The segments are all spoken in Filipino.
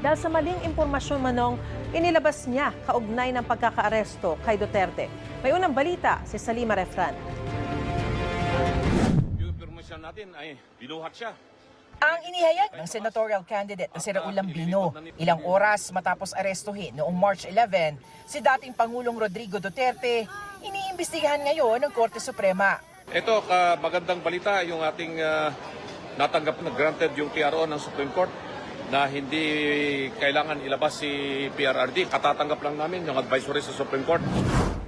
dahil sa maling impormasyon manong inilabas niya kaugnay ng pagkakaaresto kay Duterte. May unang balita si Salima Refran. Yung impormasyon natin ay binuhat siya. Ang inihayag ng senatorial candidate na si Raul Lambino ilang oras matapos arestuhin noong March 11, si dating Pangulong Rodrigo Duterte, iniimbestigahan ngayon ng Korte Suprema. Ito, magandang balita yung ating natanggap na granted yung TRO ng Supreme Court na hindi kailangan ilabas si PRRD. Katatanggap lang namin yung advisory sa Supreme Court.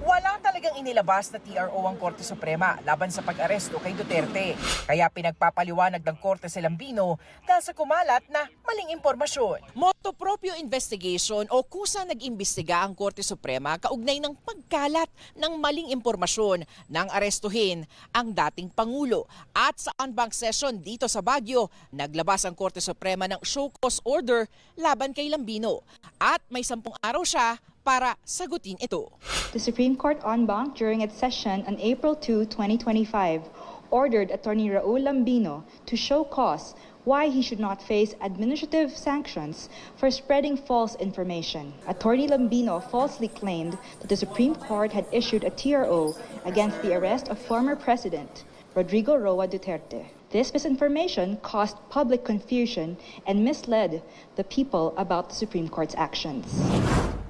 Wala talagang inilabas na TRO ang Korte Suprema laban sa pag-aresto kay Duterte. Kaya pinagpapaliwanag ng Korte si Lambino dahil sa kumalat na maling impormasyon. Motu proprio investigation o kusa nag-imbestiga ang Korte Suprema kaugnay ng pagkalat ng maling impormasyon nang arestuhin ang dating Pangulo. At sa en banc session dito sa Baguio, naglabas ang Korte Suprema ng show cause order laban kay Lambino. At may 10 araw siya para sagutin ito. The Supreme Court en banc during its session on April 2, 2025, ordered Attorney Raul Lambino to show cause why he should not face administrative sanctions for spreading false information. Attorney Lambino falsely claimed that the Supreme Court had issued a TRO against the arrest of former President Rodrigo Roa Duterte. This misinformation caused public confusion and misled the people about the Supreme Court's actions.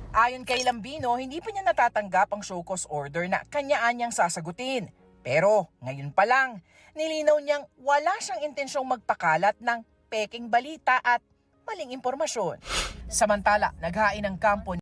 Ayon kay Lambino, hindi pa niya natatanggap ang show cause order na kanyaan niyang sasagutin. Pero ngayon pa lang, nilinaw niyang wala siyang intensyong magpakalat ng peking balita at maling impormasyon. Samantala, naghain ng kampo